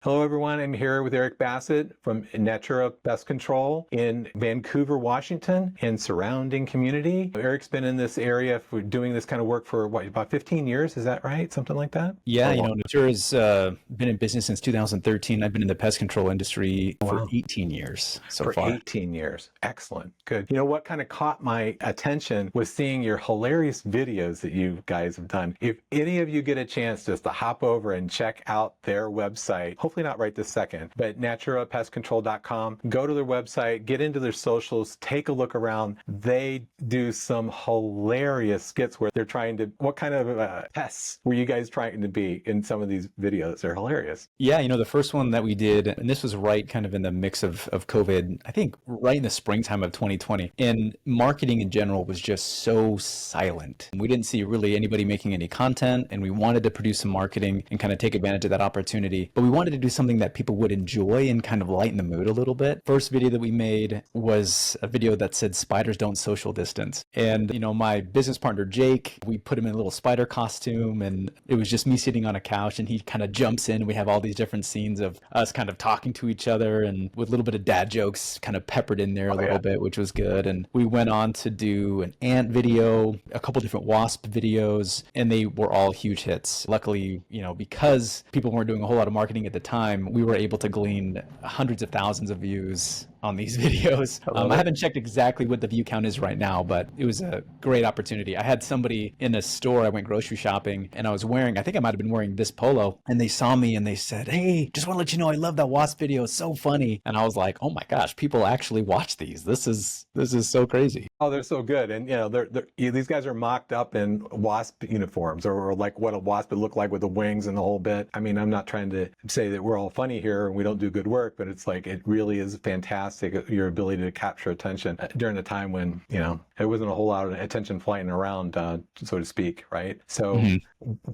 Hello, everyone. I'm here with Eric Bassett from Natura Pest Control in Vancouver, Washington, and surrounding community. Eric's been in this area for doing this kind of work for about 15 years? Is that right? Something like that? Yeah, Or long? Natura's been in business since 2013. I've been in the pest control industry for Wow. 18 years so For far. 18 years. Excellent. Good. You know what kind of caught my attention was seeing your hilarious videos that you guys have done. If any of you get a chance just to hop over and check out their website, hopefully not right this second, but naturapestcontrol.com, go to their website, get into their socials, take a look around. They do some hilarious skits where they're trying to, what kind of pests were you guys trying to be in some of these videos? They're hilarious. Yeah, the first one that we did, and this was right kind of in the mix of COVID, I think right in the springtime of 2020. And marketing in general was just so silent. We didn't see really anybody making any content, and we wanted to produce some marketing and kind of take advantage of that opportunity. But we wanted to do something that people would enjoy and kind of lighten the mood a little bit. First video that we made was a video that said spiders don't social distance. And, my business partner, Jake, we put him in a little spider costume, and it was just me sitting on a couch, and he kind of jumps in, and we have all these different scenes of us kind of talking to each other and with a little bit of dad jokes kind of peppered in there a little bit, which was good. And we went on to do an ant video, a couple different wasp videos, and they were all huge hits. Luckily, because people weren't doing a whole lot of marketing at the time, we were able to glean hundreds of thousands of views on these videos. I haven't checked exactly what the view count is right now, but it was a great opportunity. I had somebody in a store, I went grocery shopping, and I think I might have been wearing this polo, and they saw me and they said, "Hey, just want to let you know I love that wasp video. It's so funny." And I was like, "Oh my gosh, people actually watch these. This is so crazy." Oh, they're so good. And, these guys are mocked up in wasp uniforms or like what a wasp would look like with the wings and the whole bit. I mean, I'm not trying to say that we're all funny here and we don't do good work, but it's like, it really is fantastic, your ability to capture attention during a time when, there wasn't a whole lot of attention flying around, so to speak, right? So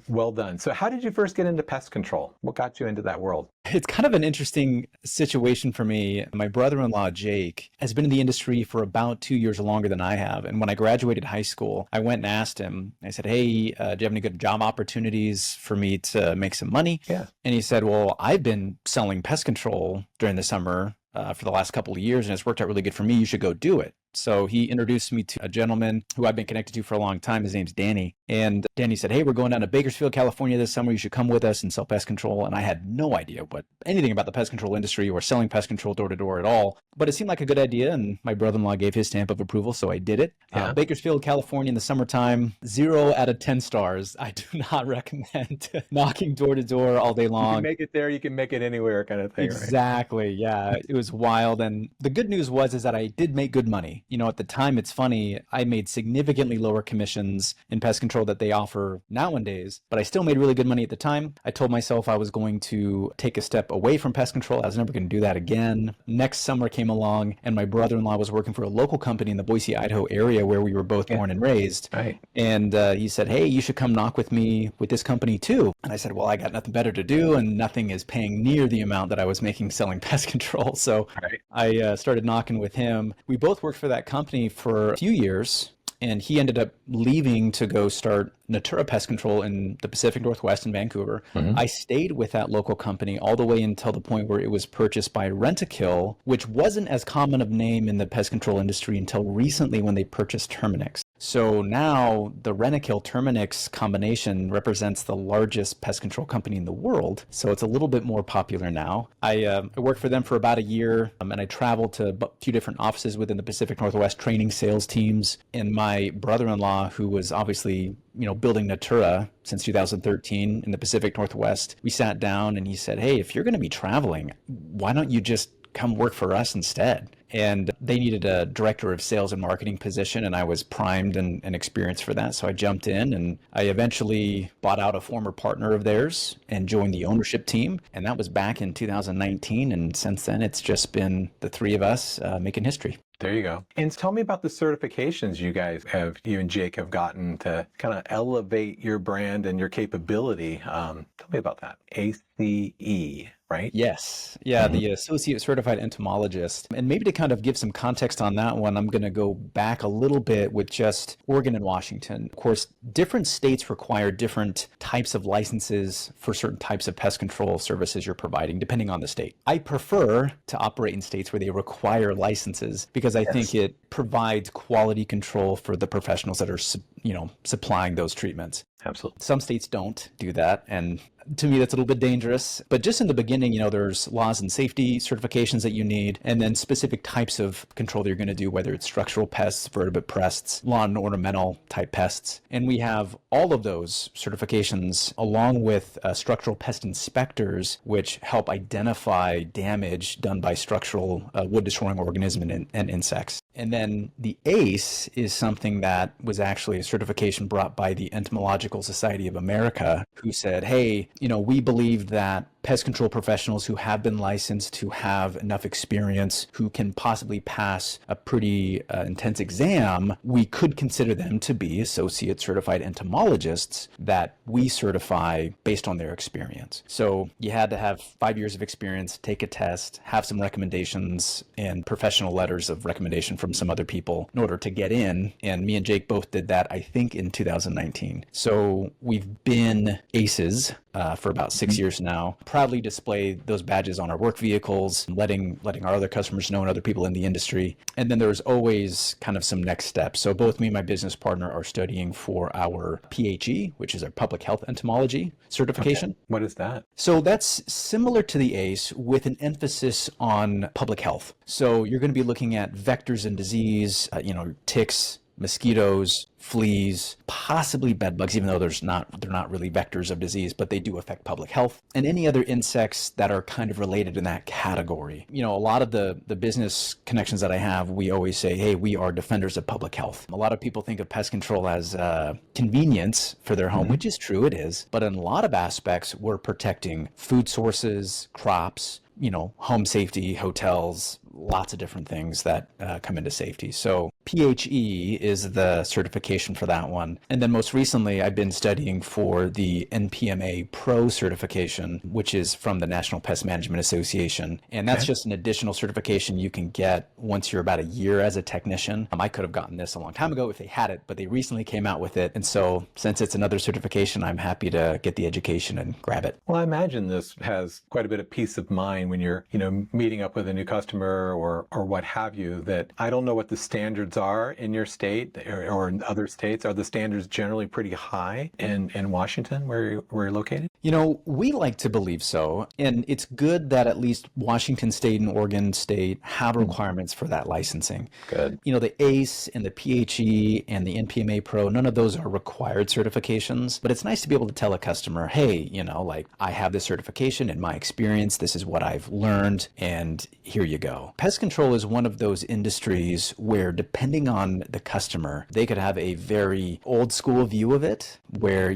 well done. So how did you first get into pest control? What got you into that world? It's kind of an interesting situation for me. My brother-in-law, Jake, has been in the industry for about 2 years longer than I have. And when I graduated high school, I went and asked him, I said, "Hey, do you have any good job opportunities for me to make some money?" Yeah. And he said, "Well, I've been selling pest control during the summer for the last couple of years, and it's worked out really good for me. You should go do it." So he introduced me to a gentleman who I've been connected to for a long time. His name's Danny. And Danny said, "Hey, we're going down to Bakersfield, California this summer. You should come with us and sell pest control." And I had no idea anything about the pest control industry or selling pest control door to door at all. But it seemed like a good idea. And my brother-in-law gave his stamp of approval. So I did it. Yeah. Bakersfield, California in the summertime, 0 out of 10 stars. I do not recommend knocking door to door all day long. You can make it there, you can make it anywhere kind of thing, Exactly. Right? Yeah. It was wild. And the good news is that I did make good money. At the time, it's funny, I made significantly lower commissions in pest control that they offer nowadays, but I still made really good money at the time. I told myself I was going to take a step away from pest control. I was never going to do that again. Next summer came along, and my brother-in-law was working for a local company in the Boise, Idaho area where we were both born and raised. Right. And he said, "Hey, you should come knock with me with this company too." And I said, "Well, I got nothing better to do, and nothing is paying near the amount that I was making selling pest control." So I started knocking with him. We both worked for that company for a few years, and he ended up leaving to go start Natura Pest Control in the Pacific Northwest in Vancouver. I stayed with that local company all the way until the point where it was purchased by Rent-A-Kill, which wasn't as common of name in the pest control industry until recently when they purchased Terminix. So now the Rent-A-Kill Terminix combination represents the largest pest control company in the world. So it's a little bit more popular now. I worked for them for about a year, and I traveled to a few different offices within the Pacific Northwest training sales teams. And my brother-in-law, who was obviously building Natura since 2013 in the Pacific Northwest, we sat down and he said, "Hey, if you're going to be traveling, why don't you just come work for us instead?" And they needed a director of sales and marketing position, and I was primed and experienced for that. So I jumped in, and I eventually bought out a former partner of theirs and joined the ownership team. And that was back in 2019. And since then, it's just been the three of us making history. There you go. And tell me about the certifications you and Jake have gotten to kind of elevate your brand and your capability. Tell me about that. ACE. right? Yes. Yeah, the Associate Certified Entomologist. And maybe to kind of give some context on that one, I'm going to go back a little bit with just Oregon and Washington. Of course, different states require different types of licenses for certain types of pest control services you're providing, depending on the state. I prefer to operate in states where they require licenses because I think it provides quality control for the professionals that are, supplying those treatments. Absolutely. Some states don't do that, and to me, that's a little bit dangerous. But just in the beginning, there's laws and safety certifications that you need, and then specific types of control that you're going to do, whether it's structural pests, vertebrate pests, lawn and ornamental type pests. And we have all of those certifications along with structural pest inspectors, which help identify damage done by structural wood-destroying organisms and insects. And then the ACE is something that was actually a certification brought by the Entomological Society of America, who said, hey, we believe that pest control professionals who have been licensed, who have enough experience, who can possibly pass a pretty intense exam, we could consider them to be associate certified entomologists that we certify based on their experience. So you had to have 5 years of experience, take a test, have some recommendations and professional letters of recommendation from some other people in order to get in. And me and Jake both did that, I think, in 2019. So we've been ACEs for about 6 years now. Proudly display those badges on our work vehicles, letting our other customers know and other people in the industry. And then there's always kind of some next steps. So both me and my business partner are studying for our PHE, which is our public health entomology certification. Okay. What is that? So that's similar to the ACE with an emphasis on public health. So you're going to be looking at vectors and disease, ticks, mosquitoes, fleas, possibly bed bugs, even though they're not really vectors of disease, but they do affect public health, and any other insects that are kind of related in that category. A lot of the business connections that I have, we always say, hey, we are defenders of public health. A lot of people think of pest control as convenience for their home, which is true, it is. But in a lot of aspects, we're protecting food sources, crops, home safety, hotels, lots of different things that come into safety. So PHE is the certification for that one. And then most recently, I've been studying for the NPMA Pro certification, which is from the National Pest Management Association. And that's just an additional certification you can get once you're about a year as a technician. I could have gotten this a long time ago if they had it, but they recently came out with it. And so since it's another certification, I'm happy to get the education and grab it. Well, I imagine this has quite a bit of peace of mind when you're, meeting up with a new customer or what have you, that I don't know what the standards are in your state or in other states. Are the standards generally pretty high in Washington where you're located? We like to believe so. And it's good that at least Washington State and Oregon State have requirements for that licensing. Good. The ACE and the PHE and the NPMA Pro, none of those are required certifications, but it's nice to be able to tell a customer, hey, I have this certification in my experience, this is what I've learned, and here you go. Pest control is one of those industries where, depending on the customer, they could have a very old school view of it where,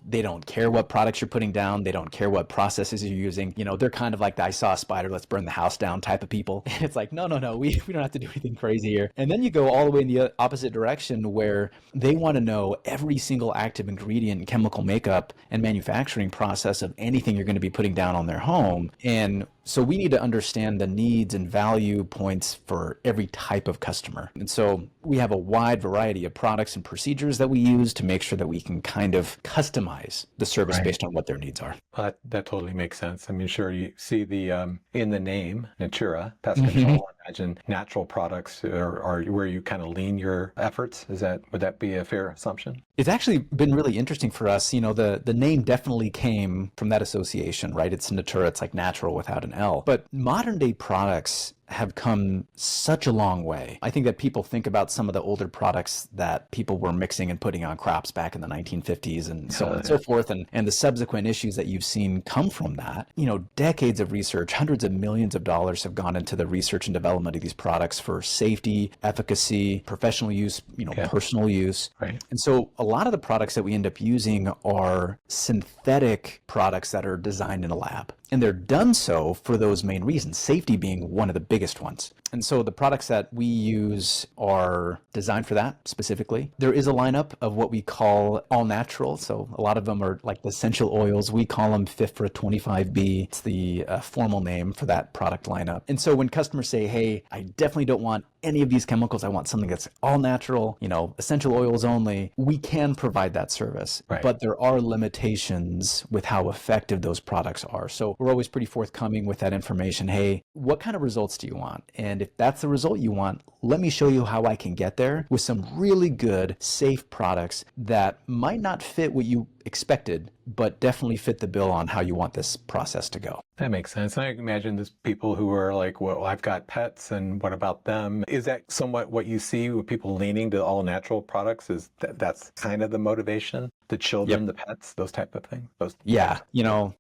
they don't care what products you're putting down. They don't care what processes you're using. They're kind of like the I saw a spider, let's burn the house down type of people. And it's like, no, we don't have to do anything crazy here. And then you go all the way in the opposite direction where they want to know every single active ingredient, chemical makeup, and manufacturing process of anything you're going to be putting down on their home. And so we need to understand the needs and value points for every type of customer. And so we have a wide variety of products and procedures that we use to make sure that we can kind of customize the service based on what their needs are. That totally makes sense. I mean, sure, you see the in the name, Natura Pest Control. I imagine natural products are where you kind of lean your efforts. Would that be a fair assumption? It's actually been really interesting for us. The name definitely came from that association, right? It's Natura, it's like natural without an L. But modern day products have come such a long way. I think that people think about some of the older products that people were mixing and putting on crops back in the 1950s and so on and so forth, and the subsequent issues that you've seen come from that. Decades of research, hundreds of millions of dollars have gone into the research and development of these products for safety, efficacy, professional use, personal use. Right. And so a lot of the products that we end up using are synthetic products that are designed in a lab. And they're done so for those main reasons, safety being one of the biggest ones. And so the products that we use are designed for that specifically. There is a lineup of what we call all natural. So a lot of them are like the essential oils. We call them FIFRA 25B. It's the formal name for that product lineup. And so when customers say, hey, I definitely don't want any of these chemicals, I want something that's all natural, essential oils only, we can provide that service. Right. But there are limitations with how effective those products are. So we're always pretty forthcoming with that information. Hey, what kind of results do you want? And if that's the result you want, let me show you how I can get there with some really good, safe products that might not fit what you expected, but definitely fit the bill on how you want this process to go. That makes sense. I imagine there's people who are like, well, I've got pets and what about them? Is that somewhat what you see with people leaning to all natural products? Is that's kind of the motivation? The children, the pets, those type of things? Yeah.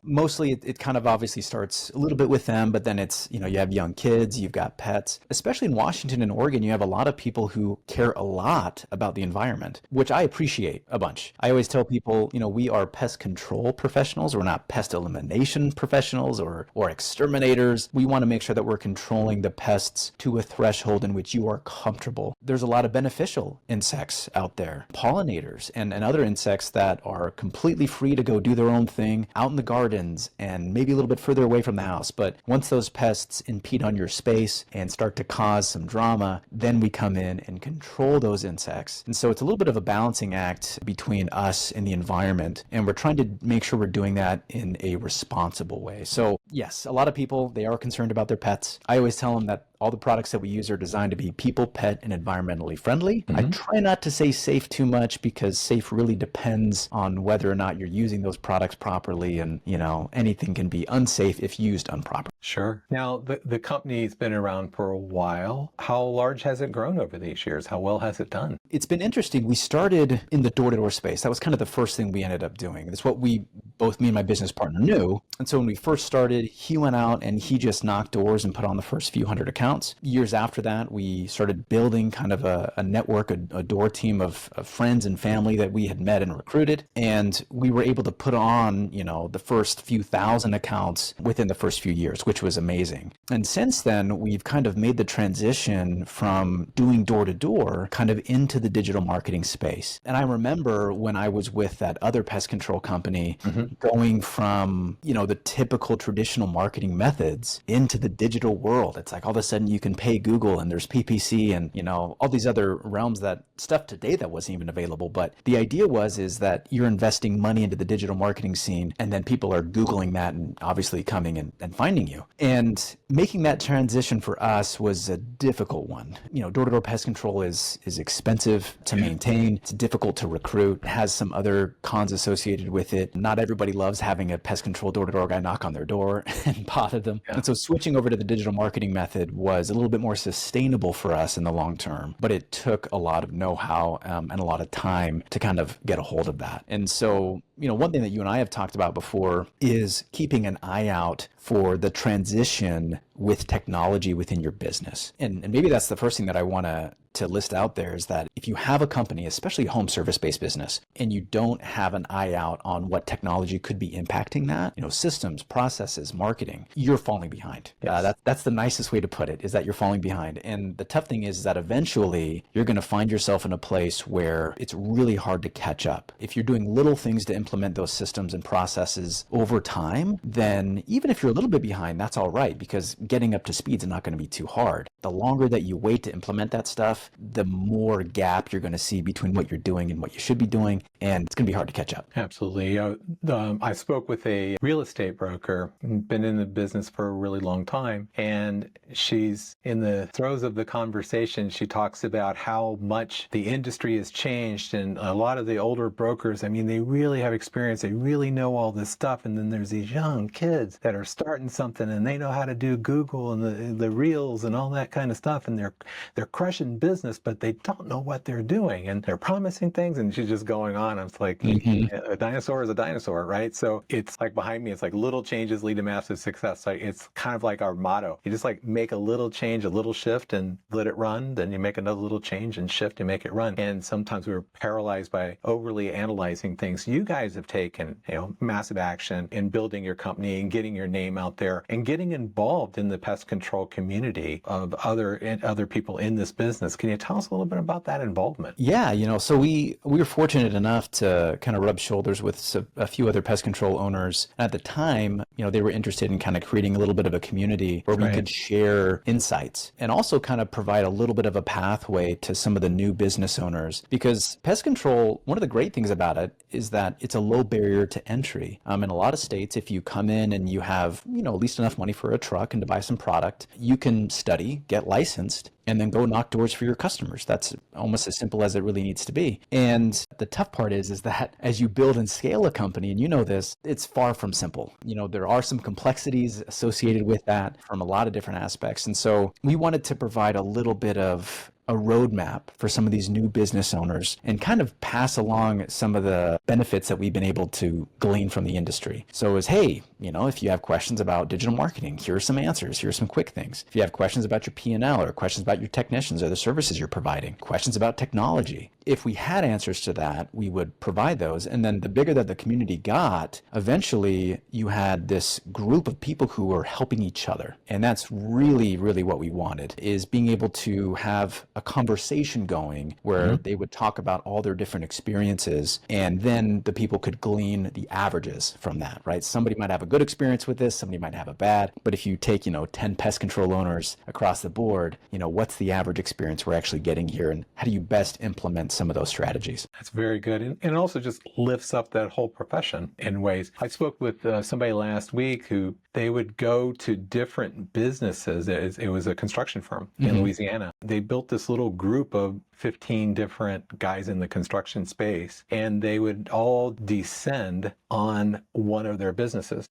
Mostly it kind of obviously starts a little bit with them, but then it's, you have young kids, you've got pets. Especially in Washington and Oregon, you have a lot of people who care a lot about the environment, which I appreciate a bunch. I always tell people, we are pest control professionals. We're not pest elimination professionals or exterminators. We want to make sure that we're controlling the pests to a threshold in which you are comfortable. There's a lot of beneficial insects out there, pollinators and other insects that are completely free to go do their own thing out in the gardens and maybe a little bit further away from the house. But once those pests impede on your space and start to cause some drama, then we come in and control those insects. And so it's a little bit of a balancing act between us and the environment. And we're trying to make sure we're doing that in a responsible way. So yes, a lot of people, they are concerned about their pets. I always tell them that all the products that we use are designed to be people, pet, and environmentally friendly. I try not to say safe too much because safe really depends on whether or not you're using those products properly. And, anything can be unsafe if used improperly. Sure. Now, the company's been around for a while. How large has it grown over these years? How well has it done? It's been interesting. We started in the door-to-door space. That was kind of the first thing we ended up doing. That's what both me and my business partner knew. And so when we first started, he went out and he just knocked doors and put on the first few hundred accounts. Years after that, we started building kind of a network, a door team of friends and family that we had met and recruited. And we were able to put on, the first few thousand accounts within the first few years, which was amazing. And since then, we've kind of made the transition from doing door-to-door kind of into the digital marketing space. And I remember when I was with that other pest control company, going from, the typical traditional marketing methods into the digital world. It's like all of a sudden you can pay Google and there's PPC and, all these other realms, that stuff today that wasn't even available. But the idea is that you're investing money into the digital marketing scene and then people are Googling that and obviously coming and finding you. And making that transition for us was a difficult one. Door-to-door pest control is expensive to maintain. It's difficult to recruit. It has some other cons associated with it. Not everybody loves having a pest control door-to-door guy knock on their door and bother them. Yeah. And so switching over to the digital marketing method was a little bit more sustainable for us in the long term, but it took a lot of know-how and a lot of time to kind of get a hold of that. And so, one thing that you and I have talked about before is keeping an eye out for the transition with technology within your business. And maybe that's the first thing that I want to list out there, is that if you have a company, especially a home service-based business, and you don't have an eye out on what technology could be impacting that, systems, processes, marketing, you're falling behind. Yes. That's the nicest way to put it, is that you're falling behind. And the tough thing is that eventually you're going to find yourself in a place where it's really hard to catch up. If you're doing little things to implement those systems and processes over time, then even if you're a little bit behind, that's all right, because getting up to speed is not going to be too hard. The longer that you wait to implement that stuff, the more gap you're going to see between what you're doing and what you should be doing, and it's going to be hard to catch up. Absolutely. I spoke with a real estate broker, been in the business for a really long time, and she's in the throes of the conversation. She talks about how much the industry has changed, and a lot of the older brokers, they really have experience. They really know all this stuff, and then there's these young kids that are starting something, and they know how to do Google and the Reels and all that kind of stuff, and they're crushing business. business, but they don't know what they're doing, and they're promising things, and she's just going on. I'm like, a dinosaur is a dinosaur, right? So it's like behind me, it's like little changes lead to massive success. Like it's kind of like our motto. You just like make a little change, a little shift, and let it run. Then you make another little change and shift and make it run. And sometimes we're paralyzed by overly analyzing things. You guys have taken, massive action in building your company and getting your name out there and getting involved in the pest control community of other people in this business. Can you tell us a little bit about that involvement? Yeah, so we were fortunate enough to kind of rub shoulders with a few other pest control owners. At the time, they were interested in kind of creating a little bit of a community where we could share insights and also kind of provide a little bit of a pathway to some of the new business owners. Because pest control, one of the great things about it is that it's a low barrier to entry. In a lot of states, if you come in and you have, at least enough money for a truck and to buy some product, you can study, get licensed, and then go knock doors for your customers. That's almost as simple as it really needs to be. And the tough part is that as you build and scale a company, and you know this, it's far from simple. There are some complexities associated with that from a lot of different aspects. And so we wanted to provide a little bit of a roadmap for some of these new business owners and kind of pass along some of the benefits that we've been able to glean from the industry. So it was, hey, if you have questions about digital marketing, here are some answers. Here are some quick things. If you have questions about your P&L or questions about your technicians or the services you're providing, questions about technology, if we had answers to that, we would provide those. And then the bigger that the community got, eventually you had this group of people who were helping each other. And that's really, really what we wanted, is being able to have a conversation going where they would talk about all their different experiences, and then the people could glean the averages from that, right? Somebody might have a good experience with this, somebody might have a bad, but if you take, 10 pest control owners across the board, what's the average experience we're actually getting here, and how do you best implement some of those strategies? That's very good. And it also just lifts up that whole profession in ways. I spoke with somebody last week who they would go to different businesses. It was a construction firm in Louisiana. They built this little group of 15 different guys in the construction space, and they would all descend on one of their businesses.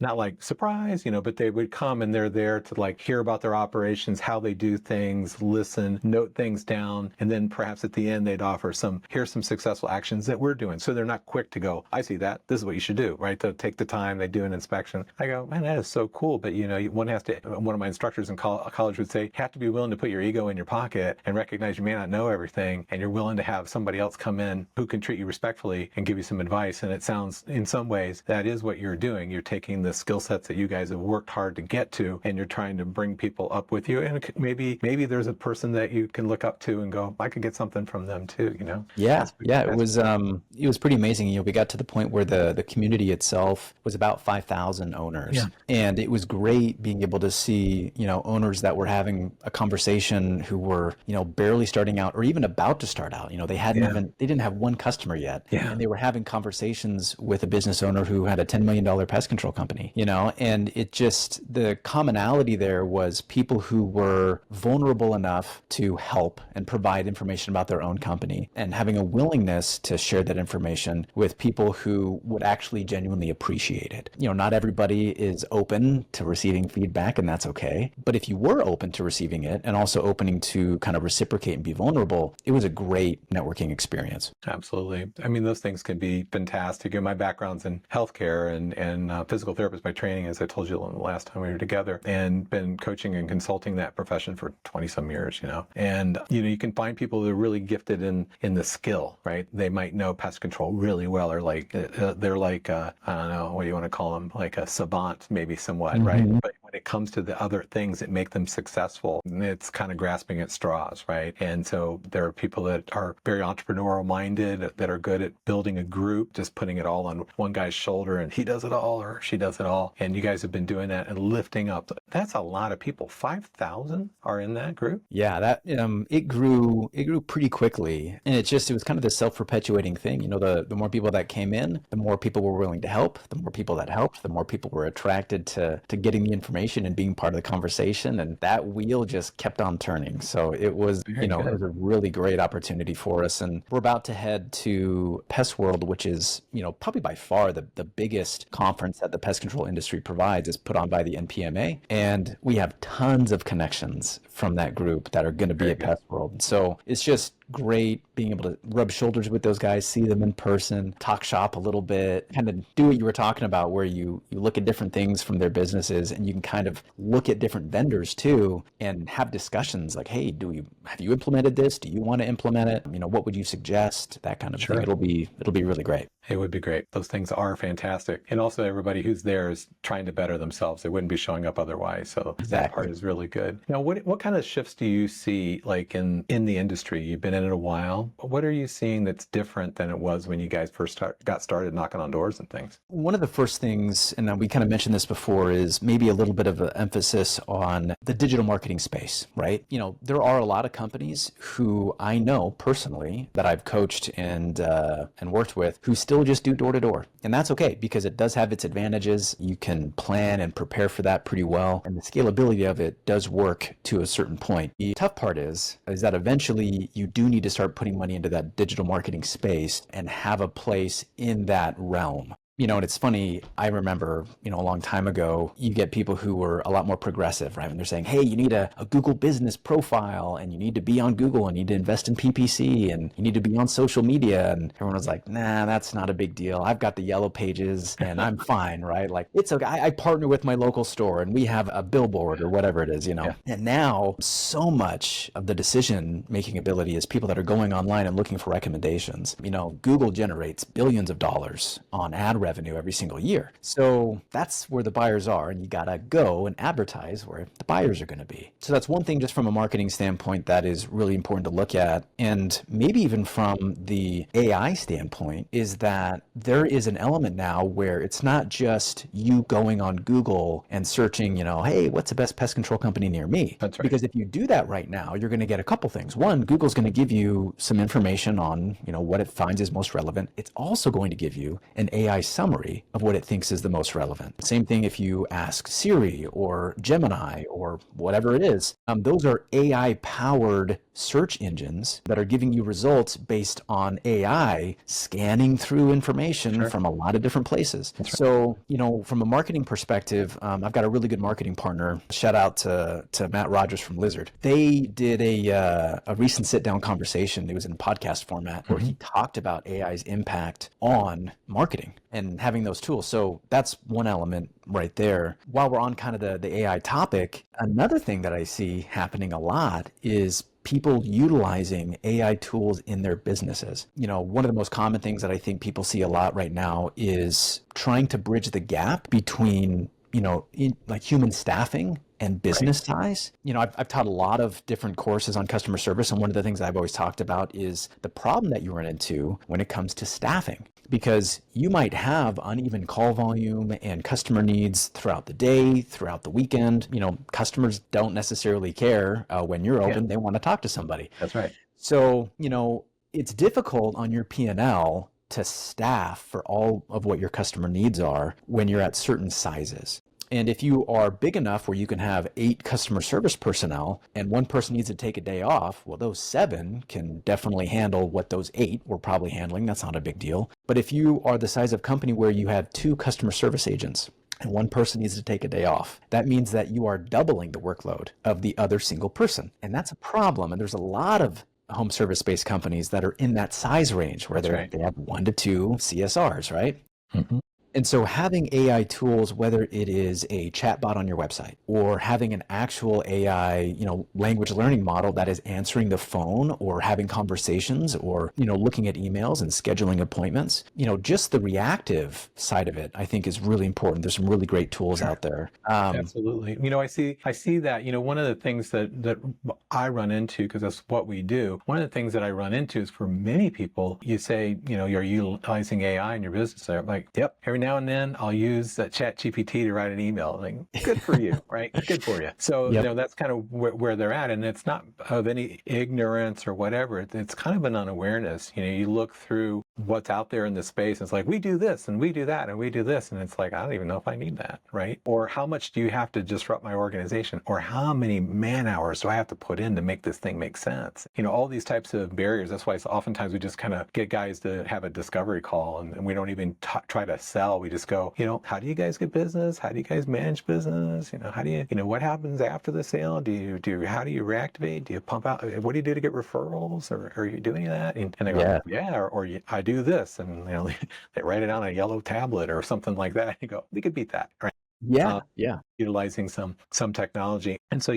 Not like surprise, but they would come and they're there to like hear about their operations, how they do things, listen, note things down, and then perhaps at the end they'd offer here's some successful actions that we're doing. So they're not quick to go, I see that, this is what you should do, right? To take the time, they do an inspection. I go, man, that is so cool. But one of my instructors in college would say, you have to be willing to put your ego in your pocket and recognize you may not know everything, and you're willing to have somebody else come in who can treat you respectfully and give you some advice. And it sounds, in some ways, that is what you're doing. You're taking the skill sets that you guys have worked hard to get to, and you're trying to bring people up with you. And maybe there's a person that you can look up to and go, I could get something from them too, Yeah. It was pretty amazing. We got to the point where the community itself was about 5,000 owners. Yeah. And it was great being able to see, owners that were having a conversation who were, barely starting out or even about to start out. They didn't have one customer yet. Yeah. And they were having conversations with a business owner who had a $10 million pest control company, and it just, the commonality there was people who were vulnerable enough to help and provide information about their own company, and having a willingness to share that information with people who would actually genuinely appreciate it. Not everybody is open to receiving feedback, and that's okay. But if you were open to receiving it and also opening to kind of reciprocate and be vulnerable, it was a great networking experience. Absolutely. I mean, those things can be fantastic. My background's in healthcare and physical therapist by training, as I told you the last time we were together, and been coaching and consulting that profession for 20 some years, and, you can find people that are really gifted in the skill, right? They might know pest control really well, or like, they're like, I don't know, what do you want to call them? Like a savant, maybe somewhat, right? But when it comes to the other things that make them successful, it's kind of grasping at straws, right? And so there are people that are very entrepreneurial minded, that are good at building a group, just putting it all on one guy's shoulder, and he does it all or she does it all. And you guys have been doing that and lifting up. That's a lot of people. 5,000 are in that group? Yeah, that it grew pretty quickly. And it was kind of this self-perpetuating thing. The more people that came in, the more people were willing to help. The more people that helped, the more people were attracted to getting the information information and being part of the conversation. And that wheel just kept on turning. So it was, Very it was good. a really great opportunity for us. And we're about to head to Pest World, which is, probably by far the biggest conference that the pest control industry provides, is put on by the NPMA. And we have tons of connections from that group that are going to be Very at good. Pest World. So it's just great being able to rub shoulders with those guys, see them in person, talk shop a little bit, kind of do what you were talking about, where you look at different things from their businesses, and you can kind of look at different vendors too and have discussions like, hey, have you implemented this? Do you want to implement it? What would you suggest? That kind of Sure. thing. It'll be really great. It would be great. Those things are fantastic. And also everybody who's there is trying to better themselves. They wouldn't be showing up otherwise. So that part is really good. Now, what kind of shifts do you see like in the industry? You've been in it a while. What are you seeing that's different than it was when you guys first got started knocking on doors and things? One of the first things, and we kind of mentioned this before, is maybe a little bit of an emphasis on the digital marketing space, right? There are a lot of companies who I know personally that I've coached and worked with who still just do door to door. And that's okay, because it does have its advantages. You can plan and prepare for that pretty well. And the scalability of it does work to a certain point. The tough part is that eventually you do need to start putting money into that digital marketing space and have a place in that realm. And it's funny, I remember, a long time ago, you get people who were a lot more progressive, right? When they're saying, hey, you need a Google business profile, and you need to be on Google, and you need to invest in PPC, and you need to be on social media. And everyone was like, nah, that's not a big deal. I've got the yellow pages and I'm fine, right? Like, it's okay. I partner with my local store and we have a billboard or whatever it is, Yeah. And now so much of the decision-making ability is people that are going online and looking for recommendations. Google generates billions of dollars on ad revenue every single year. So that's where the buyers are, and you gotta go and advertise where the buyers are gonna be. So that's one thing just from a marketing standpoint that is really important to look at. And maybe even from the AI standpoint, is that there is an element now where it's not just you going on Google and searching, hey, what's the best pest control company near me? That's right. Because if you do that right now, you're gonna get a couple things. One, Google's gonna give you some information on, what it finds is most relevant. It's also going to give you an AI summary of what it thinks is the most relevant. Same thing if you ask Siri or Gemini or whatever it is. Those are AI-powered search engines that are giving you results based on AI scanning through information from a lot of different places. So, from a marketing perspective, I've got a really good marketing partner. Shout out to Matt Rogers from Lizard. They did a recent sit-down conversation. It was in podcast format where he talked about AI's impact on marketing and having those tools. So that's one element right there. While we're on kind of the AI topic, another thing that I see happening a lot is people utilizing AI tools in their businesses. One of the most common things that I think people see a lot right now is trying to bridge the gap between, like human staffing and business size. I've taught a lot of different courses on customer service, and one of the things I've always talked about is the problem that you run into when it comes to staffing, because you might have uneven call volume and customer needs throughout the day, throughout the weekend. Customers don't necessarily care when you're open. They want to talk to somebody. That's right. So, it's difficult on your P&L to staff for all of what your customer needs are when you're at certain sizes. And if you are big enough where you can have 8 customer service personnel and one person needs to take a day off, well, those 7 can definitely handle what those 8 were probably handling. That's not a big deal. But if you are the size of company where you have 2 customer service agents and one person needs to take a day off, that means that you are doubling the workload of the other single person. And that's a problem. And there's a lot of home service-based companies that are in that size range where they have 1 to 2 CSRs, right? Mm-hmm. And so having AI tools, whether it is a chatbot on your website or having an actual AI, language learning model that is answering the phone or having conversations or, looking at emails and scheduling appointments, just the reactive side of it, I think is really important. There's some really great tools out there. Absolutely. I see that, one of the things that I run into, because that's what we do. One of the things that I run into is for many people, you say, you're utilizing AI in your business. They're like, yep, every now now and then I'll use Chat GPT to write an email. Like, good for you, right? Good for you. So, Yep. that's kind of where they're at. And it's not of any ignorance or whatever. It's kind of an unawareness. You look through what's out there in the space. And it's like, we do this and we do that and we do this. And it's like, I don't even know if I need that, right? Or how much do you have to disrupt my organization? Or how many man hours do I have to put in to make this thing make sense? All these types of barriers. That's why it's oftentimes we just kind of get guys to have a discovery call, and we don't even try to sell. We just go, how do you guys get business? How do you guys manage business? How do you, what happens after the sale? How do you reactivate? Do you pump out? What do you do to get referrals? Or you do any of that? And they go, I do this. And, they write it on a yellow tablet or something like that. And you go, we could beat that, right? Yeah. Utilizing some technology. And so,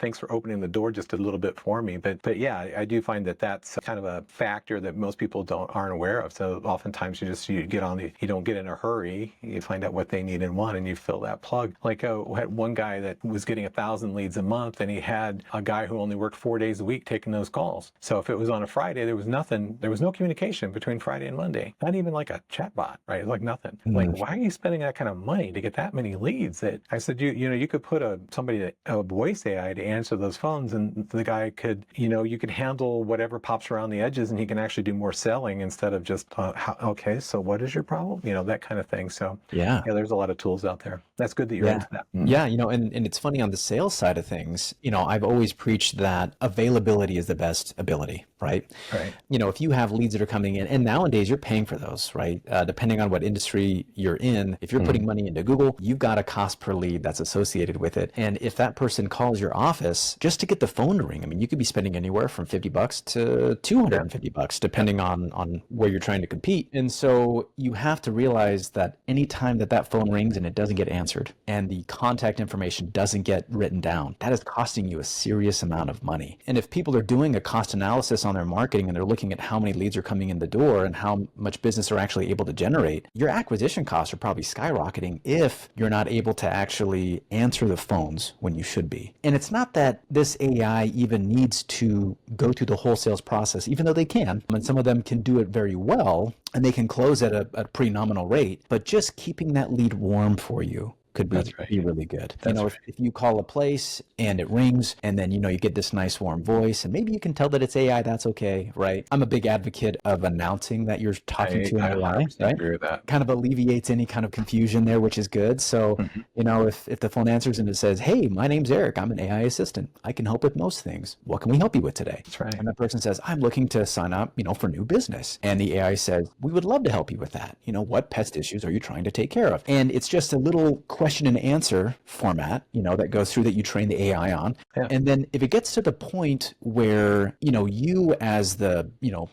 thanks for opening the door just a little bit for me. But yeah, I do find that that's kind of a factor that most people aren't aware of. So oftentimes you get on you don't get in a hurry. You find out what they need and want, and you fill that plug. Like we had one guy that was getting 1,000 leads a month, and he had a guy who only worked 4 days a week taking those calls. So if it was on a Friday, there was no communication between Friday and Monday. Not even like a chat bot, right? Like nothing. Like, why are you spending that kind of money to get that many leads? That I said, you could put a voice AI to answer those phones, and the guy could, you could handle whatever pops around the edges, and he can actually do more selling instead of just, okay, so what is your problem? That kind of thing. So there's a lot of tools out there. That's good that you're into that. Yeah, and it's funny on the sales side of things, I've always preached that availability is the best ability, right? Right. If you have leads that are coming in, and nowadays you're paying for those, right? Depending on what industry you're in, if you're putting money into Google, you've got a cost per lead that's associated with it. And if that person calls your office just to get the phone to ring, I mean, you could be spending anywhere from $50 to $250, depending on where you're trying to compete. And so you have to realize that anytime that phone rings and it doesn't get answered and the contact information doesn't get written down, that is costing you a serious amount of money. And if people are doing a cost analysis on their marketing and they're looking at how many leads are coming in the door and how much business they're actually able to generate, your acquisition costs are probably skyrocketing if you're not able to actually answer the phones when you should be. And it's not that this AI even needs to go through the whole sales process, even though they can, and some of them can do it very well, and they can close at a pretty nominal rate, but just keeping that lead warm for you could be really good. If you call a place and it rings and then, you get this nice warm voice and maybe you can tell that it's AI, that's okay, right? I'm a big advocate of announcing that you're talking to an AI, right? Agree with that. Kind of alleviates any kind of confusion there, which is good. So, if the phone answers and it says, hey, my name's Eric, I'm an AI assistant. I can help with most things. What can we help you with today? That's right. And that person says, I'm looking to sign up, for new business. And the AI says, we would love to help you with that. What pest issues are you trying to take care of? And it's just a little question and answer format, that goes through that you train the AI on. Yeah. And then if it gets to the point where, you as the,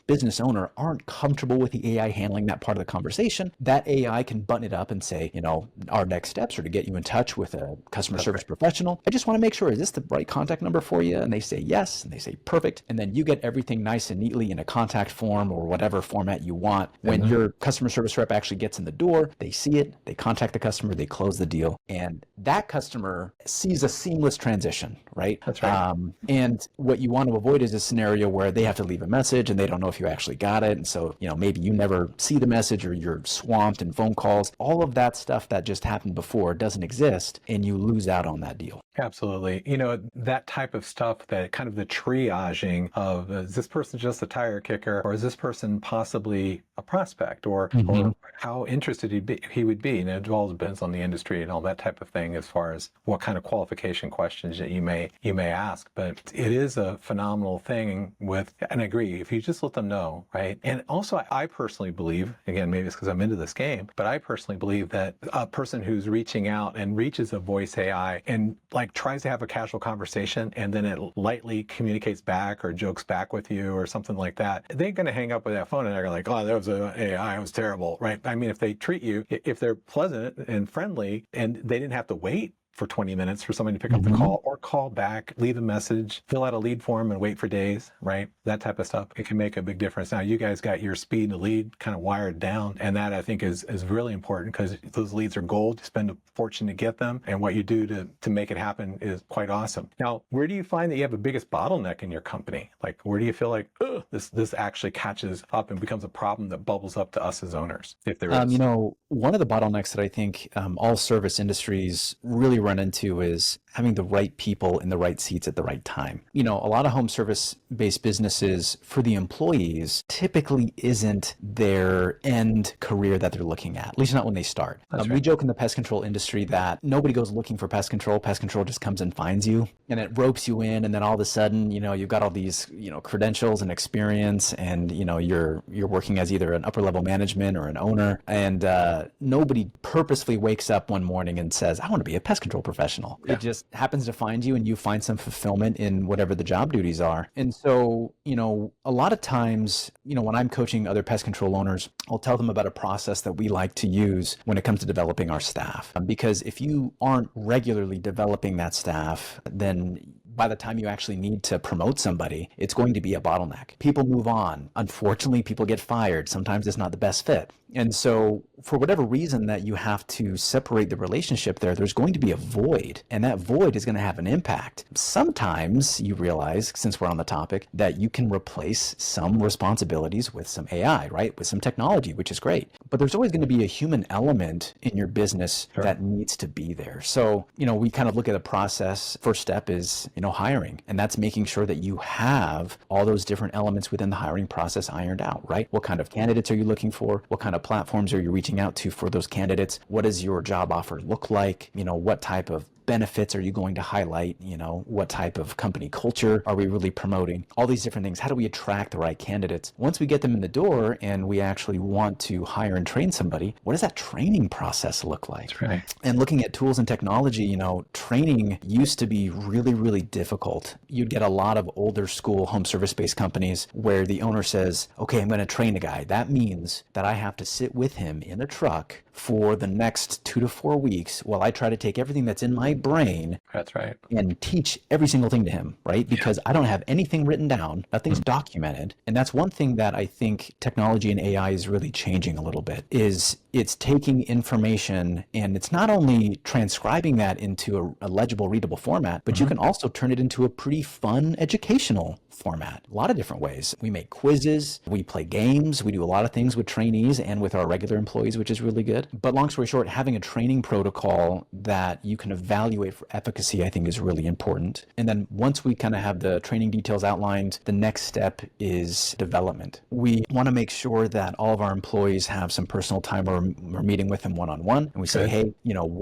business owner aren't comfortable with the AI handling that part of the conversation, that AI can button it up and say, our next steps are to get you in touch with a customer service professional. I just want to make sure, is this the right contact number for you? And they say yes, and they say perfect. And then you get everything nice and neatly in a contact form or whatever format you want. When your customer service rep actually gets in the door, they see it, they contact the customer, they close the deal. And that customer sees a seamless transition, right? That's right. And what you want to avoid is a scenario where they have to leave a message and they don't know if you actually got it. And so, maybe you never see the message or you're swamped in phone calls. All of that stuff that just happened before doesn't exist and you lose out on that deal. Absolutely. That type of stuff, that kind of the triaging of, is this person just a tire kicker, or is this person possibly a prospect, or how interested he would be. And it all depends on the industry and all that type of thing as far as what kind of qualification questions that you may ask. But it is a phenomenal thing and I agree, if you just let them know, right? And also I personally believe, again, maybe it's because I'm into this game, but I personally believe that a person who's reaching out and reaches a voice AI and tries to have a casual conversation and then it lightly communicates back or jokes back with you or something like that, they're going to hang up with that phone and they're like, oh, that was an AI, it was terrible, right? I mean, if they treat you, if they're pleasant and friendly and they didn't have to wait for 20 minutes for somebody to pick up the call, or call back, leave a message, fill out a lead form and wait for days, right? That type of stuff. It can make a big difference. Now, you guys got your speed to lead kind of wired down, and that I think is really important, because those leads are gold. You spend a fortune to get them, and what you do to make it happen is quite awesome. Now, where do you find that you have the biggest bottleneck in your company? Like, where do you feel like, this actually catches up and becomes a problem that bubbles up to us as owners, if there is? One of the bottlenecks that I think all service industries really run into is having the right people in the right seats at the right time. A lot of home service-based businesses, for the employees, typically isn't their end career that they're looking at least not when they start. We joke in the pest control industry that nobody goes looking for pest control. Pest control just comes and finds you, and it ropes you in, and then all of a sudden, you've got all these, credentials and experience, and, you're working as either an upper level management or an owner, and nobody purposefully wakes up one morning and says, I want to be a pest control professional. Yeah. It just happens to find you, and you find some fulfillment in whatever the job duties are. And so, a lot of times, when I'm coaching other pest control owners, I'll tell them about a process that we like to use when it comes to developing our staff. Because if you aren't regularly developing that staff, then by the time you actually need to promote somebody, it's going to be a bottleneck. People move on. Unfortunately, people get fired. Sometimes it's not the best fit. And so for whatever reason that you have to separate the relationship there's going to be a void, and that void is going to have an impact. Sometimes you realize, since we're on the topic, that you can replace some responsibilities with some AI, right? With some technology, which is great. But there's always going to be a human element in your business that needs to be there. So, we kind of look at a process. First step is, hiring. And that's making sure that you have all those different elements within the hiring process ironed out, right? What kind of candidates are you looking for? What kind of platforms are you reaching out to for those candidates? What does your job offer look like? What type of benefits are you going to highlight? What type of company culture are we really promoting? All these different things. How do we attract the right candidates? Once we get them in the door and we actually want to hire and train somebody, what does that training process look like? That's right. And looking at tools and technology, training used to be really, really difficult. You'd get a lot of older school home service-based companies where the owner says, okay, I'm going to train a guy. That means that I have to sit with him in a truck for the next 2 to 4 weeks while I try to take everything that's in my brain. That's right. And teach every single thing to him, right? Because I don't have anything written down, nothing's documented. And that's one thing that I think technology and AI is really changing a little bit, is it's taking information and it's not only transcribing that into a legible, readable format, but you can also turn it into a pretty fun educational format. A lot of different ways. We make quizzes, we play games, we do a lot of things with trainees and with our regular employees, which is really good. But long story short, having a training protocol that you can evaluate for efficacy, I think, is really important. And then once we kind of have the training details outlined, the next step is development. We want to make sure that all of our employees have some personal time where we're meeting with them one-on-one, and we say, hey,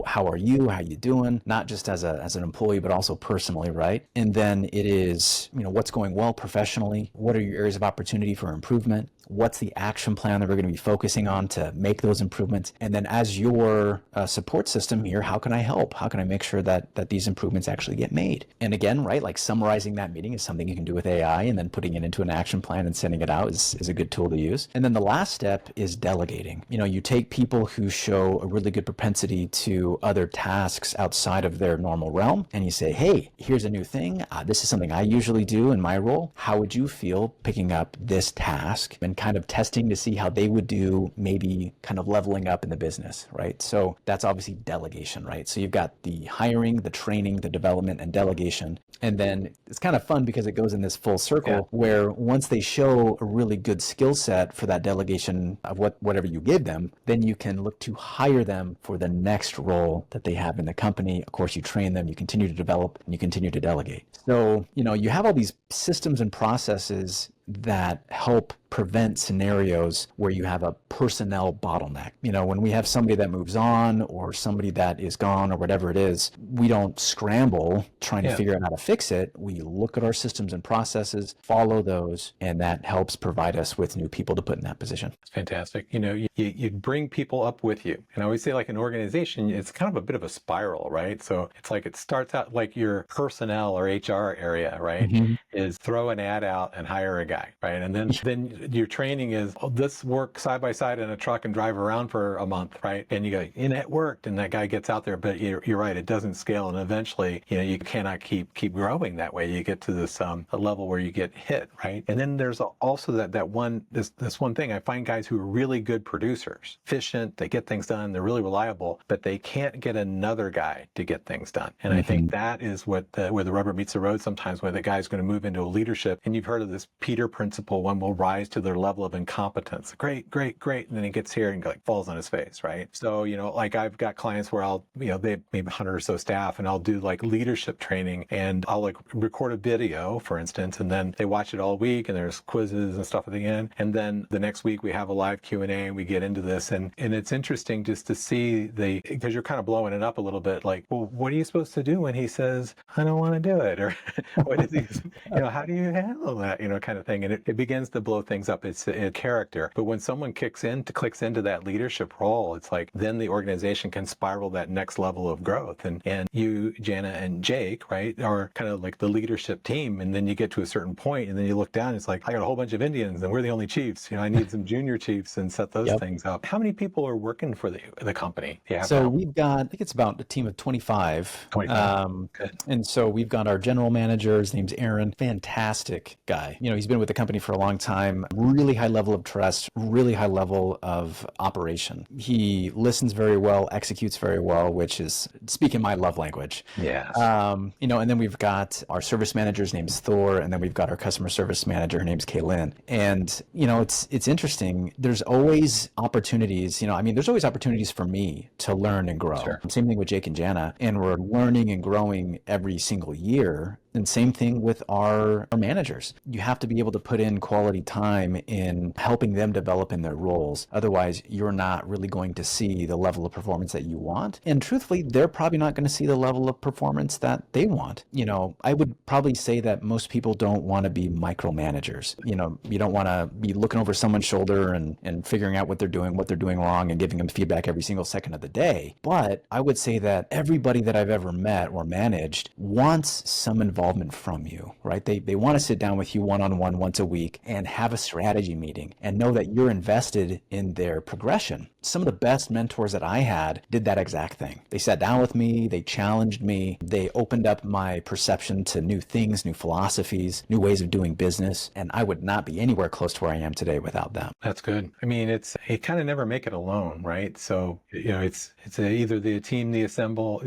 how are you? How you doing? Not just as an employee, but also personally, right? And then it is, what's going well professionally? What are your areas of opportunity for improvement? What's the action plan that we're going to be focusing on to make those improvements? And then as your support system here, how can I help? How can I make sure that these improvements actually get made? And again, right, like summarizing that meeting is something you can do with AI, and then putting it into an action plan and sending it out is a good tool to use. And then the last step is delegating. You take people who show a really good propensity to other tasks outside of their normal realm, and you say, hey, here's a new thing. This is something I usually do in my role. How would you feel picking up this task? And kind of testing to see how they would do, maybe kind of leveling up in the business, right? So that's obviously delegation, right? So you've got the hiring, the training, the development, and delegation. And then it's kind of fun because it goes in this full circle where once they show a really good skill set for that delegation of whatever you give them, then you can look to hire them for the next role that they have in the company. Of course, you train them, you continue to develop, and you continue to delegate. So, you have all these systems and processes that help prevent scenarios where you have a personnel bottleneck. When we have somebody that moves on or somebody that is gone or whatever it is, we don't scramble trying to figure out how to fix it. We look at our systems and processes, follow those, and that helps provide us with new people to put in that position. It's fantastic. You bring people up with you. And I always say, like, an organization, it's kind of a bit of a spiral, right? So it's like it starts out like your personnel or HR area, right? Is throw an ad out and hire a guy, right? And then your training is, oh, let's work side by side in a truck and drive around for a month, right? And you go, and it worked, and that guy gets out there, but you're right, it doesn't scale, and eventually, you cannot keep growing that way. You get to this a level where you get hit, right? And then there's also this one thing. I find guys who are really good producers, efficient, they get things done, they're really reliable, but they can't get another guy to get things done. And I think that is where the rubber meets the road sometimes, where the guy's going to move into a leadership. And you've heard of this Peter principle: one will rise to their level of incompetence. Great. And then he gets here and falls on his face, right? So, like I've got clients where I'll, they have maybe 100 or so staff, and I'll do like leadership training, and I'll like record a video, for instance, and then they watch it all week, and there's quizzes and stuff at the end. And then the next week we have a live Q&A, and we get into this. And it's interesting just to see because you're kind of blowing it up a little bit, like, well, what are you supposed to do when he says, I don't want to do it? Or what is he, how do you handle that, kind of thing? And it begins to blow things up. It's a character. But when someone clicks into that leadership role, it's like, then the organization can spiral that next level of growth. And you, Jana, and Jake, right, are kind of like the leadership team. And then you get to a certain point, and then you look down, it's like, I got a whole bunch of Indians, and we're the only chiefs. I need some junior chiefs, and set those things up. How many people are working for the company? So we've got, I think it's about a team of 25. 25. Good. And so we've got our general manager. His name's Aaron. Fantastic guy. He's been with the company for a long time. Really high level of trust, really high level of operation. He listens very well, executes very well, which is speaking my love language. Yes. And then we've got our service manager's name's Thor, and then we've got our customer service manager. Her name's Kaylin. And, it's interesting. There's always opportunities, there's always opportunities for me to learn and grow. Sure. Same thing with Jake and Jana, and we're learning and growing every single year. And same thing with our managers. You have to be able to put in quality time in helping them develop in their roles. Otherwise, you're not really going to see the level of performance that you want. And truthfully, they're probably not going to see the level of performance that they want. I would probably say that most people don't want to be micromanagers. You don't want to be looking over someone's shoulder and figuring out what they're doing wrong, and giving them feedback every single second of the day. But I would say that everybody that I've ever met or managed wants some involvement from you, right? They want to sit down with you one-on-one once a week and have a strategy meeting and know that you're invested in their progression. Some of the best mentors that I had did that exact thing. They sat down with me, they challenged me, they opened up my perception to new things, new philosophies, new ways of doing business, and I would not be anywhere close to where I am today without them. That's good. You kind of never make it alone, right? So, it's either the team you assemble,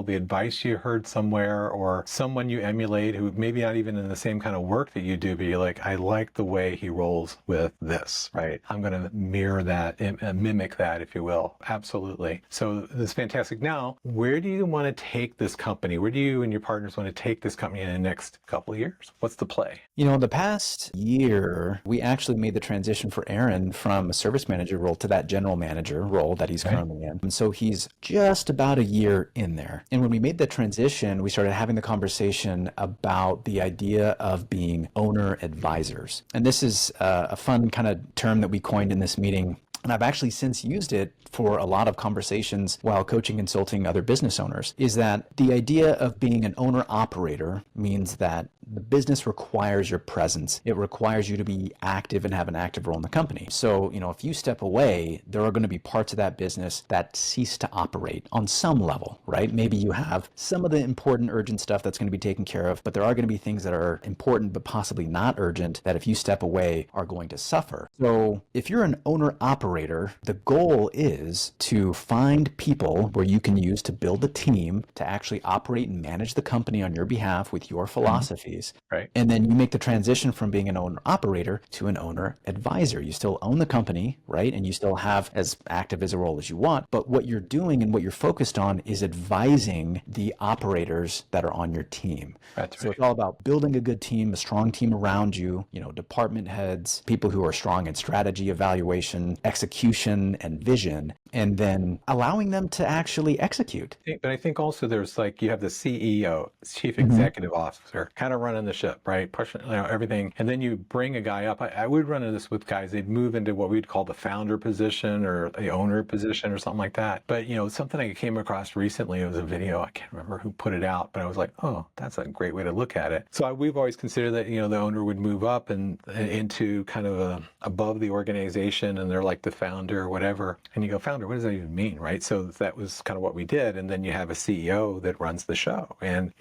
the advice you heard somewhere, or someone you emulate who maybe not even in the same kind of work that you do, but you're like, I like the way he rolls with this, right? I'm going to mirror that, mimic that, if you will. Absolutely. So this is fantastic. Now, where do you want to take this company? Where do you and your partners want to take this company in the next couple of years? What's the play? The past year, we actually made the transition for Aaron from a service manager role to that general manager role that he's currently in. And so he's just about a year in there. And when we made the transition, we started having the conversation about the idea of being owner advisors. And this is a fun kind of term that we coined in this meeting. And I've actually since used it for a lot of conversations while coaching, consulting other business owners, is that the idea of being an owner operator means that the business requires your presence. It requires you to be active and have an active role in the company. So, if you step away, there are going to be parts of that business that cease to operate on some level, right? Maybe you have some of the important, urgent stuff that's going to be taken care of, but there are going to be things that are important, but possibly not urgent, that if you step away are going to suffer. So if you're an owner operator, the goal is to find people where you can use to build a team to actually operate and manage the company on your behalf with your philosophy. Right. And then you make the transition from being an owner operator to an owner advisor. You still own the company, right? And you still have as active as a role as you want. But what you're doing and what you're focused on is advising the operators that are on your team. That's so right. It's all about building a good team, a strong team around you, department heads, people who are strong in strategy, evaluation, execution, and vision. and then allowing them to actually execute. But I think also there's like, you have the CEO, Chief Mm-hmm. Executive Officer, kind of running the ship, right? Pushing, everything. And then you bring a guy up. I would run into this with guys. They'd move into what we'd call the founder position or the owner position or something like that. But, something I came across recently, it was a video. I can't remember who put it out, but I was like, oh, that's a great way to look at it. So we've always considered that, the owner would move up and into kind of above the organization, and they're like the founder or whatever. And you go, founder, what does that even mean, right? So that was kind of what we did. And then you have a CEO that runs the show. And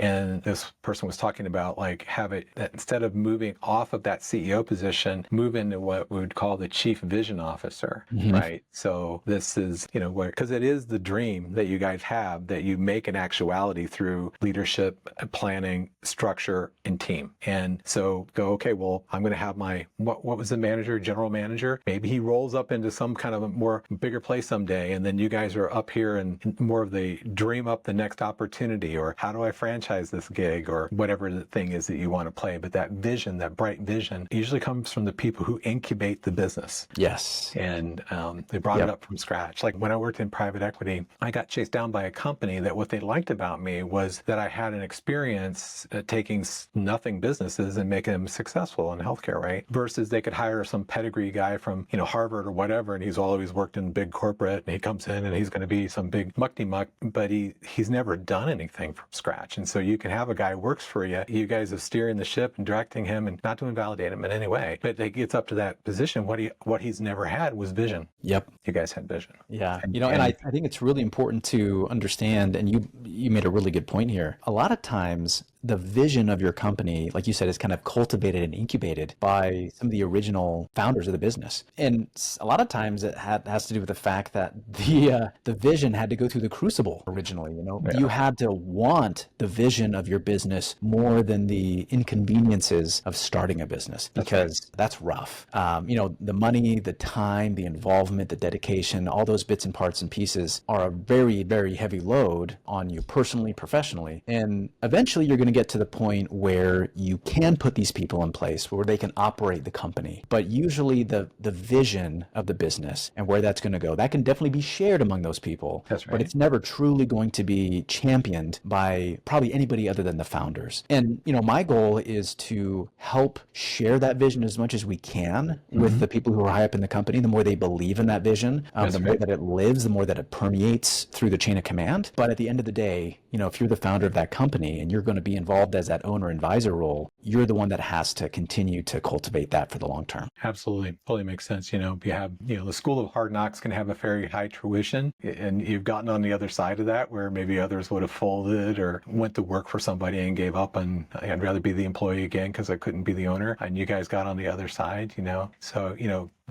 this person was talking about like that instead of moving off of that CEO position, move into what we would call the Chief Vision Officer, right? So this is, because it is the dream that you guys have that you make an actuality through leadership, planning, structure, and team. And so go, okay, well, I'm going to have what was the manager, general manager? Maybe he rolls up into some kind of a more bigger place someday. And then you guys are up here and more of the dream up the next opportunity, or how do I franchise this gig, or whatever the thing is that you want to play. But that vision, that bright vision, usually comes from the people who incubate the business. Yes. And they brought it up from scratch. Like when I worked in private equity, I got chased down by a company that what they liked about me was that I had an experience taking nothing businesses and making them successful in healthcare, right? Versus they could hire some pedigree guy from, Harvard or whatever, and he's always worked in big corporate, and he comes in and he's going to be some big muckety-muck, but he's never done anything from scratch. And so you can have a guy who works for you. You guys are steering the ship and directing him, and not to invalidate him in any way, but it gets up to that position. What he's never had was vision. Yep. You guys had vision. Yeah. And I think it's really important to understand, and you made a really good point here. A lot of times the vision of your company, like you said, is kind of cultivated and incubated by some of the original founders of the business. And a lot of times it has to do with the fact that the vision had to go through the crucible originally. You had to want the vision of your business more than the inconveniences of starting a business, because that's rough. The money, the time, the involvement, the dedication, all those bits and parts and pieces are a very, very heavy load on you personally, professionally. And eventually you're going to get to the point where you can put these people in place where they can operate the company. But usually the vision of the business and where that's going to go, that can definitely be shared among those people. That's right. But it's never truly going to be championed by probably anybody other than the founders. And, my goal is to help share that vision as much as we can with the people who are high up in the company. The more they believe in that vision, the more that it lives, the more that it permeates through the chain of command. But at the end of the day, if you're the founder of that company and you're going to be involved as that owner advisor role, you're the one that has to continue to cultivate that for the long term. Absolutely. Totally makes sense. You have, the school of hard knocks can have a very high tuition, and you've gotten on the other side of that where maybe others would have folded or went to work for somebody and gave up, and I'd rather be the employee again because I couldn't be the owner. And you guys got on the other side, So,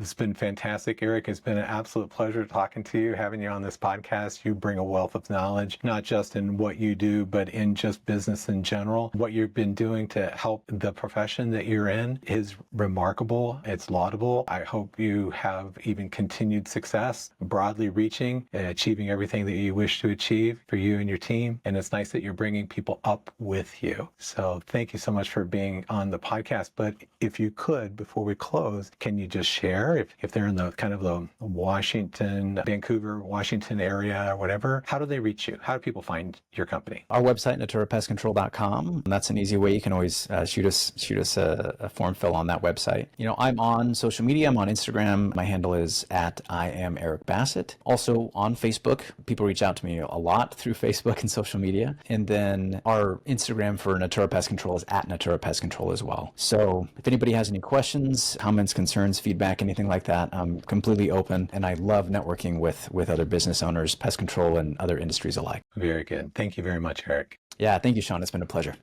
it's been fantastic, Eric. It's been an absolute pleasure talking to you, having you on this podcast. You bring a wealth of knowledge, not just in what you do, but in just business in general. What you've been doing to help the profession that you're in is remarkable. It's laudable. I hope you have even continued success, broadly reaching and achieving everything that you wish to achieve for you and your team. And it's nice that you're bringing people up with you. So thank you so much for being on the podcast. But if you could, before we close, can you just share if they're in the kind of the Vancouver, Washington area or whatever, how do they reach you? How do people find your company? Our website, naturapestcontrol.com. That's an easy way. You can always shoot us a form fill on that website. I'm on social media. I'm on Instagram. My handle is @IamEricBassett. Also on Facebook. People reach out to me a lot through Facebook and social media. And then our Instagram for Natura Pest Control is @Natura Pest Control as well. So if anybody has any questions, comments, concerns, feedback, anything like that, I'm completely open, and I love networking with other business owners, pest control, and other industries alike. Very good. Thank you very much, Eric. Yeah, thank you, Sean. It's been a pleasure.